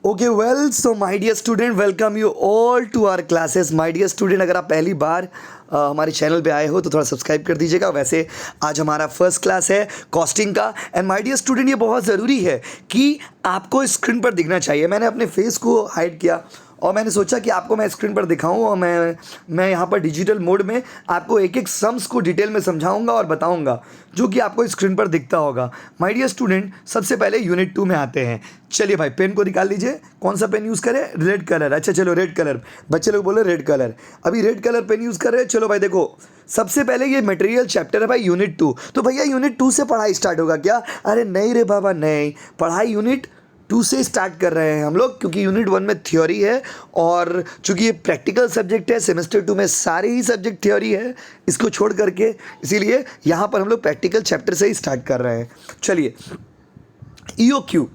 Okay well so my dear student welcome you all to our classes. My dear student, अगर आप पहली बार हमारे channel पे आए हो तो थोड़ा सब्सक्राइब कर दीजिएगा। वैसे आज हमारा फर्स्ट क्लास है कॉस्टिंग का। एंड माय डियर स्टूडेंट, ये बहुत ज़रूरी है कि आपको स्क्रीन पर दिखना चाहिए। मैंने अपने फेस को हाइड किया और मैंने सोचा कि आपको मैं स्क्रीन पर दिखाऊं और मैं यहाँ पर डिजिटल मोड में आपको एक एक सम्स को डिटेल में समझाऊंगा और बताऊंगा जो कि आपको स्क्रीन पर दिखता होगा। माय डियर स्टूडेंट, सबसे पहले यूनिट 2 में आते हैं। चलिए भाई, पेन को निकाल लीजिए। कौन सा पेन यूज़ करें? Red colour. अच्छा चलो, रेड कलर। बच्चे लोग बोले रेड कलर। अभी रेड कलर पेन यूज़ कर रहे हैं। चलो भाई देखो, सबसे पहले ये मटेरियल चैप्टर है भाई यूनिट 2। तो भैया यूनिट 2 से पढ़ाई स्टार्ट होगा क्या? अरे नहीं रे बाबा नहीं, पढ़ाई यूनिट 2 से स्टार्ट कर रहे हैं हम लोग, क्योंकि यूनिट 1 में थ्योरी है और चूंकि ये प्रैक्टिकल सब्जेक्ट है, सेमेस्टर 2 में सारे ही सब्जेक्ट थ्योरी है इसको छोड़ करके, इसीलिए यहाँ पर हम लोग प्रैक्टिकल चैप्टर से ही स्टार्ट कर रहे हैं। चलिए, EOQ।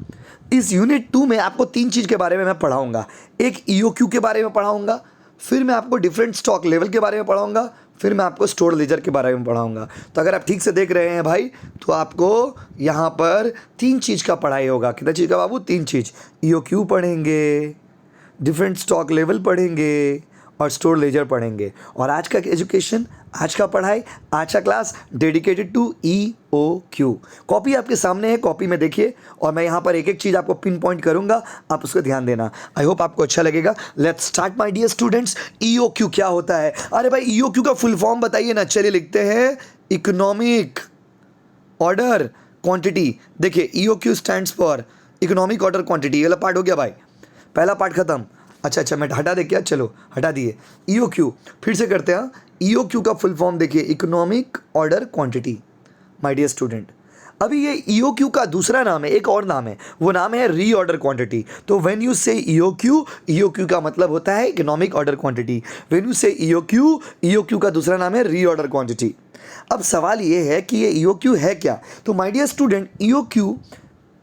इस यूनिट 2 में आपको 3 चीज़ के बारे में मैं पढ़ाऊँगा। एक EOQ के बारे में पढ़ाऊँगा, फिर मैं आपको डिफरेंट स्टॉक लेवल के बारे में पढ़ाऊँगा, फिर मैं आपको स्टोर लेजर के बारे में पढ़ाऊँगा। तो अगर आप ठीक से देख रहे हैं भाई, तो आपको यहाँ पर 3 चीज़ का पढ़ाई होगा। कितना चीज़ का बाबू? 3 चीज़। EOQ पढ़ेंगे, डिफरेंट स्टॉक लेवल पढ़ेंगे और स्टोर लेजर पढ़ेंगे। और आज का एजुकेशन, आज का पढ़ाई, आज का class dedicated to EOQ। Copy आपके सामने है, कॉपी में देखिए और मैं यहाँ पर एक एक चीज़ आपको पिन पॉइंट करूँगा, आप उसको ध्यान देना। आई होप आपको अच्छा लगेगा। Let's start my dear students. EOQ क्या होता है? अरे भाई, EOQ का फुल फॉर्म बताइए ना। चलिए लिखते हैं, इकोनॉमिक ऑर्डर क्वांटिटी। देखिए, EOQ stands for economic order quantity. ये वाला पार्ट हो गया भाई, पहला पार्ट खत्म। अच्छा, मैं हटा दे क्या? चलो हटा दिए। EOQ फिर से करते हैं। EOQ का फुल फॉर्म देखिए, economic order quantity. My dear student, अभी ये EOQ का दूसरा नाम है, एक और नाम है, वो नाम है रीऑर्डर क्वांटिटी। तो व्हेन यू से EOQ का मतलब होता है economic order quantity. When you से EOQ का दूसरा नाम है रीऑर्डर क्वांटिटी। अब सवाल ये है कि ये EOQ है क्या? तो माय डियर स्टूडेंट, EOQ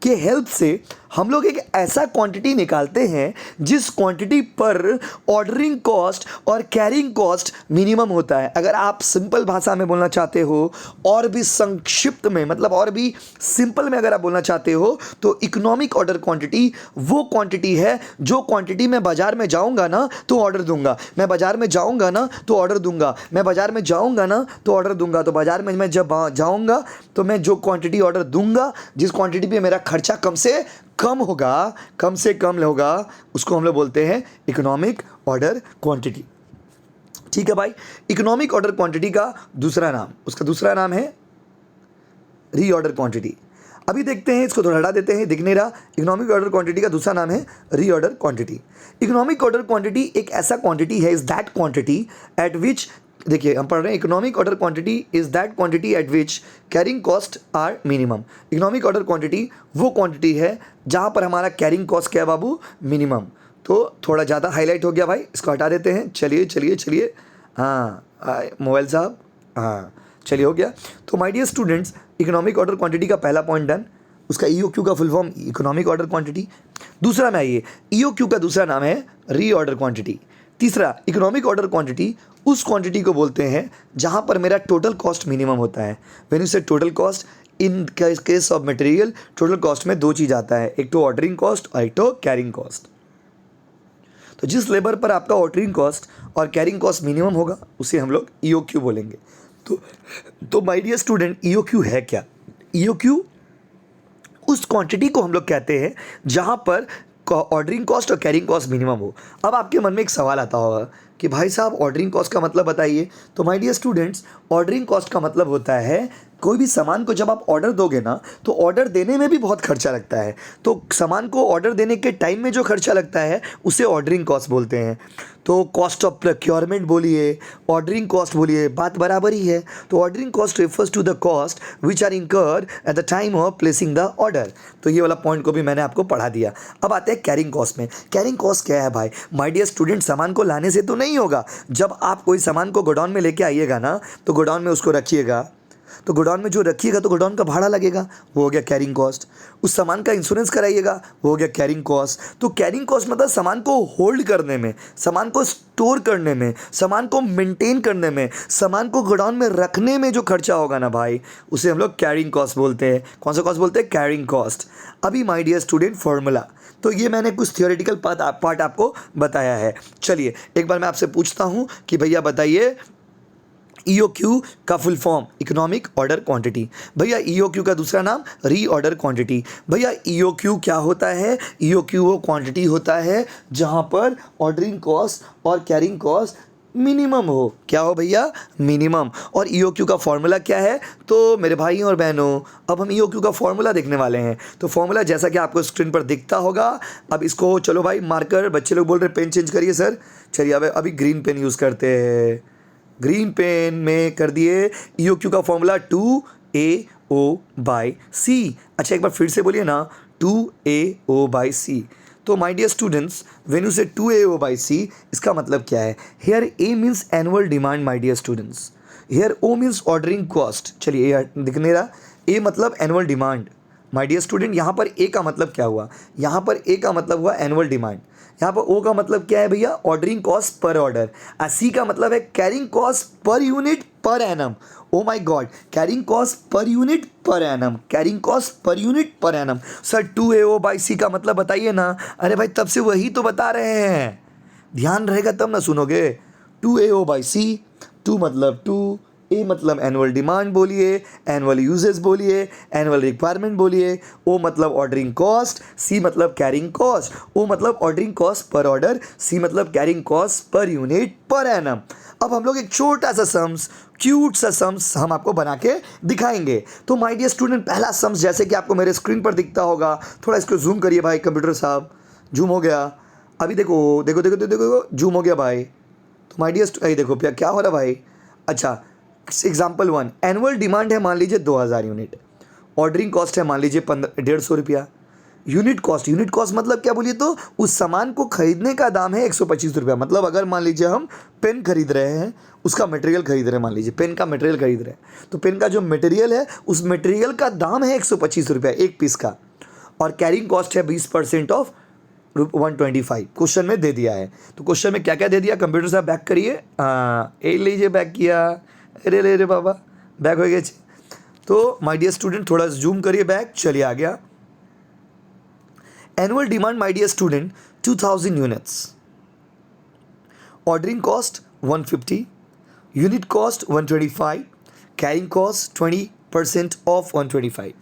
के हेल्प से हम लोग एक ऐसा क्वांटिटी निकालते हैं जिस क्वांटिटी पर ऑर्डरिंग कॉस्ट और कैरिंग कॉस्ट मिनिमम होता है। अगर आप सिंपल भाषा में बोलना चाहते हो और भी संक्षिप्त में, मतलब और भी सिंपल में अगर आप बोलना चाहते हो, तो इकोनॉमिक ऑर्डर क्वांटिटी वो क्वांटिटी है जो क्वांटिटी मैं बाजार में जाऊंगा ना तो ऑर्डर दूंगा, मैं बाजार में जाऊंगा ना तो ऑर्डर दूंगा, मैं बाजार में जाऊंगा ना तो ऑर्डर दूंगा। तो बाजार में मैं जब जाऊंगा तो मैं जो क्वांटिटी ऑर्डर दूंगा, जिस क्वांटिटी पे मेरा खर्चा कम से कम होगा, उसको हम लोग बोलते हैं इकोनॉमिक ऑर्डर क्वांटिटी। ठीक है भाई, इकोनॉमिक ऑर्डर क्वांटिटी का दूसरा नाम, उसका दूसरा नाम है रीऑर्डर क्वांटिटी। अभी देखते हैं, इसको थोड़ा हटा देते हैं, दिख नहीं रहा। इकोनॉमिक ऑर्डर क्वांटिटी का दूसरा नाम है reorder quantity. Economic order quantity एक ऐसा क्वांटिटी है, is that quantity at which, देखिए हम पढ़ रहे हैं, economic order quantity is that quantity at which carrying cost are minimum. Economic order quantity वो क्वांटिटी है जहाँ पर हमारा कैरिंग कॉस्ट क्या है बाबू? मिनिमम। तो थोड़ा ज़्यादा हाईलाइट हो गया भाई, इसको हटा देते हैं। चलिए, हाँ मोबाइल साहब, हाँ चलिए हो गया। तो my dear students, economic order quantity का पहला पॉइंट डन। उसका EOQ का full form economic order quantity. दूसरा में आइए, EOQ का दूसरा नाम है रीऑर्डर क्वांटिटी। तीसरा, इकोनॉमिक ऑर्डर क्वांटिटी उस क्वांटिटी को बोलते हैं जहां पर मेरा टोटल कॉस्ट मिनिमम होता है। व्हेन यू से total cost, in case of material, total cost में 2 चीज़ आता है, एक तो ऑर्डरिंग कॉस्ट और एक तो कैरिंग कॉस्ट। तो जिस लेबर पर आपका ऑर्डरिंग कॉस्ट और कैरिंग कॉस्ट मिनिमम होगा उसे हम लोग EOQ बोलेंगे। तो माय डियर स्टूडेंट, EOQ है क्या? EOQ उस क्वांटिटी को हम लोग कहते हैं जहां पर ऑर्डरिंग कॉस्ट और कैरिंग कॉस्ट मिनिमम हो। अब आपके मन में एक सवाल आता होगा कि भाई साहब ऑर्डरिंग कॉस्ट का मतलब बताइए। तो my dear students, ordering cost का मतलब होता है कोई भी सामान को जब आप ऑर्डर दोगे ना, तो ऑर्डर देने में भी बहुत खर्चा लगता है। तो सामान को ऑर्डर देने के टाइम में जो खर्चा लगता है उसे ऑर्डरिंग कॉस्ट बोलते हैं। तो कॉस्ट ऑफ प्रोक्योरमेंट बोलिए, ऑर्डरिंग कॉस्ट बोलिए, बात बराबर ही है। तो ordering cost refers to the cost which are incurred at the time of placing the order. तो ये वाला पॉइंट को भी मैंने आपको पढ़ा दिया। अब आते हैं कैरिंग कॉस्ट में। कैरिंग कॉस्ट क्या है भाई? माय डियर स्टूडेंट, सामान को लाने से तो नहीं होगा। जब आप कोई सामान को गोडाउन में लेके आइएगा ना, तो गोडाउन में उसको रखिएगा, तो गोडाउन में जो रखिएगा तो गोडाउन का भाड़ा लगेगा, वो हो गया कैरिंग कॉस्ट। उस सामान का इंश्योरेंस कराइएगा, वो हो गया कैरिंग कॉस्ट। तो कैरिंग कॉस्ट मतलब सामान को होल्ड करने में, सामान को स्टोर करने में, सामान को मेंटेन करने में, सामान को गोडाउन में रखने में जो खर्चा होगा ना भाई, उसे हम लोग कैरिंग कॉस्ट बोलते हैं। कौन सा कॉस्ट बोलते हैं? Carrying cost. अभी माय डियर स्टूडेंट फॉर्मूला, तो ये मैंने कुछ थियोरेटिकल पार्ट आपको बताया है। चलिए एक बार मैं आपसे पूछता हूँ कि भैया बताइए EOQ का full form economic order quantity. भैया EOQ का दूसरा नाम री ऑर्डर क्वांटिटी। भैया EOQ क्या होता है? EOQ वो क्वांटिटी होता है जहाँ पर ऑर्डरिंग कॉस्ट और कैरिंग कॉस्ट मिनिमम हो। क्या हो भैया? मिनिमम। और EOQ का फॉर्मूला क्या है? तो मेरे भाइयों और बहनों, अब हम EOQ का फॉर्मूला देखने वाले हैं। तो फॉर्मूला जैसा कि आपको स्क्रीन पर दिखता होगा, अब इसको चलो भाई मार्कर, बच्चे लोग बोल रहे पेन चेंज करिए सर। चलिए अब अभी ग्रीन पेन यूज़ करते हैं, ग्रीन पेन में कर दिए। EOQ का फॉर्मूला 2AO/C। अच्छा एक बार फिर से बोलिए ना, 2AO/C। तो my dear students, when you say 2AO/C, इसका मतलब क्या है? Here A means annual demand my dear students, here O means ordering cost. चलिए ये दिख नहीं रहा, A मतलब annual demand. My dear student यहाँ पर A का मतलब क्या हुआ? यहाँ पर A का मतलब हुआ एनुअल डिमांड। यहाँ पर O का मतलब क्या है भैया? Ordering cost per order. C का मतलब है carrying cost per unit per annum. Oh my God, carrying cost per unit per annum, carrying cost per unit per annum. Sir 2AO/C का मतलब बताइए ना। अरे भाई तब से वही तो बता रहे हैं, ध्यान रहेगा तब ना सुनोगे। 2AO/C, 2 मतलब 2, A मतलब एनुअल डिमांड बोलिए, एनुअल यूजेस बोलिए, एनुअल रिक्वायरमेंट बोलिए, O मतलब ऑर्डरिंग कॉस्ट, C मतलब कैरिंग कॉस्ट। O मतलब ordering cost per order, C मतलब carrying cost per unit per annum. अब हम लोग एक छोटा सा सम्स, क्यूट सा सम्स हम आपको बना के दिखाएंगे। तो माय डियर स्टूडेंट, पहला सम्स जैसे कि आपको मेरे स्क्रीन पर दिखता होगा, थोड़ा इसको जूम करिए भाई कंप्यूटर साहब। जूम हो गया, अभी देखो देखो देखो देखो देखो, जूम हो गया भाई। तो माय डियर देखो क्या हो रहा भाई। अच्छा एग्जाम्पल 1, एनुअल डिमांड है मान लीजिए 2000 यूनिट, ऑर्डरिंग कॉस्ट है मान लीजिए 150 रुपया। यूनिट कॉस्ट मतलब क्या बोलिए तो उस सामान को खरीदने का दाम है 125 रुपया। मतलब अगर मान लीजिए हम पेन खरीद रहे हैं, उसका मटेरियल खरीद रहे हैं, मान लीजिए पेन का मटेरियल खरीद रहे हैं, तो पेन का जो मटेरियल है उस मटेरियल का दाम है 125 रुपया एक पीस का, और कैरिंग कॉस्ट है 20% ऑफ 125। क्वेश्चन में दे दिया है। तो क्वेश्चन में क्या क्या दे दिया, कंप्यूटर साहब बैक करिए। ए लीजिए बैक किया, अरे रे रे बाबा बैक हो गया। तो माय डियर स्टूडेंट थोड़ा जूम करिए बैक, चलिए आ गया। Annual demand my dear student 2000 units, ordering cost 150, unit cost 125, carrying cost 20% of 125।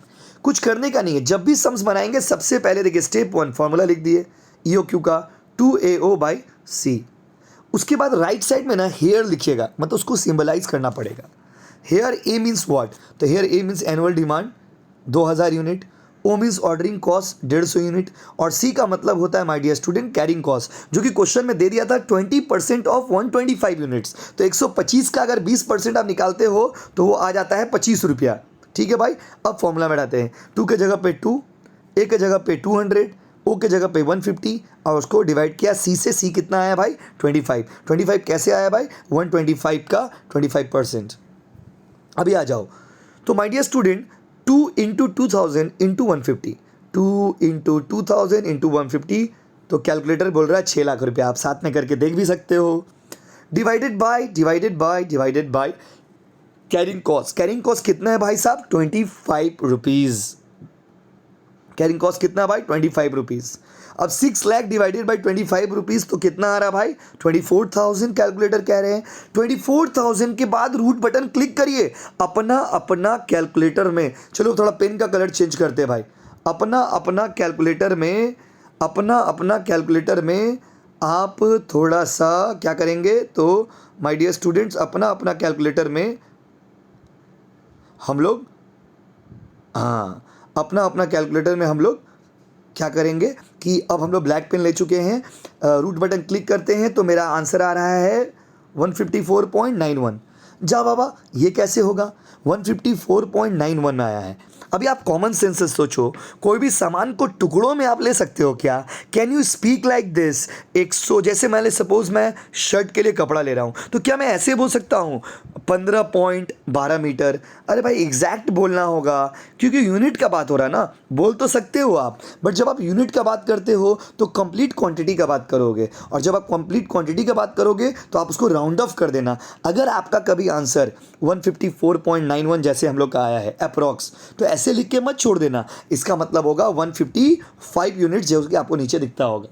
कुछ करने का नहीं है, जब भी सम्स बनाएंगे सबसे पहले देखिए स्टेप 1 फॉर्मूला लिख दिए EOQ का 2AO/C। उसके बाद राइट साइड में ना हेयर लिखिएगा, मतलब उसको सिंबलाइज करना पड़ेगा। Here A means what? तो here A means annual demand 2000 unit, O means ordering cost 150 unit, और C का मतलब होता है my dear student carrying cost, जो कि क्वेश्चन में दे दिया था 20% ऑफ 125 यूनिट्स। तो 125 का अगर 20% आप निकालते हो तो वो आ जाता है 25 रुपया। ठीक है भाई, अब फॉर्मूला में डालते हैं। 2 के जगह पे 2, A के जगह पे 200, O के जगह पे 150, और उसको डिवाइड किया C से। C कितना आया भाई? 25। 25 कैसे आया भाई? 125 का 25%। अभी आ जाओ, तो my dear student 2 into 2000 into 150, 2 into 2000 into 150, तो कैलकुलेटर बोल रहा है 6 लाख रुपया। आप साथ में करके देख भी सकते हो। Divided by carrying cost. Carrying cost कितना है भाई साहब? 25 रुपीज़। कैरिंग कॉस्ट कितना भाई? 25 रुपीज़। अब 6 लाख डिवाइडेड बाई 25 रुपीज़, तो कितना आ रहा भाई? 24,000 कैलकुलेटर कह रहे हैं। 24,000 के बाद रूट बटन क्लिक करिए अपना अपना कैलकुलेटर में। चलो थोड़ा पेन का कलर चेंज करते हैं भाई। अपना अपना कैलकुलेटर में आप थोड़ा सा क्या करेंगे, तो माय डियर स्टूडेंट्स अपना अपना कैलकुलेटर में हम लोग अपना अपना कैलकुलेटर में हम लोग क्या करेंगे कि अब हम लोग ब्लैक पेन ले चुके हैं, रूट बटन क्लिक करते हैं, तो मेरा आंसर आ रहा है 154.91। जा बाबा ये कैसे होगा? 154.91 आया है। अभी आप कॉमन सेंस से सोचो, कोई भी सामान को टुकड़ों में आप ले सकते हो क्या? Can you speak like this? 100, जैसे मैंने सपोज मैं शर्ट के लिए कपड़ा ले रहा हूँ, तो क्या मैं ऐसे बोल सकता हूँ 15.12 मीटर? अरे भाई एग्जैक्ट बोलना होगा, क्योंकि यूनिट का बात हो रहा है ना। बोल तो सकते हो आप, बट जब आप यूनिट का बात करते हो तो कंप्लीट क्वांटिटी का बात करोगे, और जब आप कंप्लीट क्वांटिटी का बात करोगे तो आप उसको राउंड ऑफ कर देना। अगर आपका कभी आंसर 154.91 जैसे हम लोग का आया है अप्रॉक्स, तो ऐसे लिख के मत छोड़ देना, इसका मतलब होगा 155 यूनिट जो कि आपको नीचे दिखता होगा।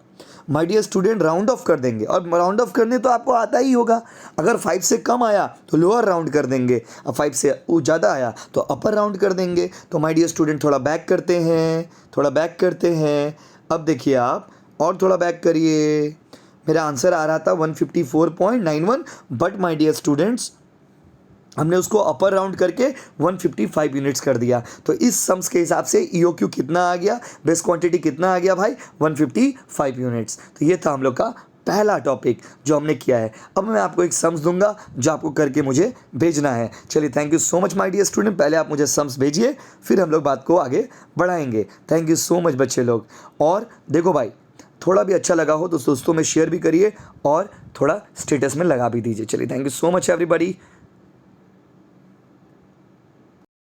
My dear student, round off कर देंगे, और राउंड ऑफ करने तो आपको आता ही होगा। अगर 5 से कम आया तो लोअर राउंड कर देंगे, और 5 से ज़्यादा आया तो अपर राउंड कर देंगे। तो माय डियर स्टूडेंट थोड़ा बैक करते हैं, थोड़ा बैक करते हैं। अब देखिए आप और थोड़ा बैक करिए। मेरा आंसर आ रहा था 154.91, बट माय डियर स्टूडेंट्स हमने उसको अपर राउंड करके 155 यूनिट्स कर दिया। तो इस सम्स के हिसाब से ईओक्यू कितना आ गया, बेस क्वांटिटी कितना आ गया भाई? 155 यूनिट्स। तो ये था हम लोग का पहला टॉपिक जो हमने किया है। अब मैं आपको एक सम्स दूंगा जो आपको करके मुझे भेजना है। चलिए, thank you so much my dear student. पहले आप मुझे सम्स भेजिए, फिर हम लोग बात को आगे बढ़ाएंगे। थैंक यू सो मच बच्चे लोग। और देखो भाई, थोड़ा भी अच्छा लगा हो तो दोस्तों में शेयर भी करिए और थोड़ा स्टेटस में लगा भी दीजिए। चलिए, thank you so much everybody.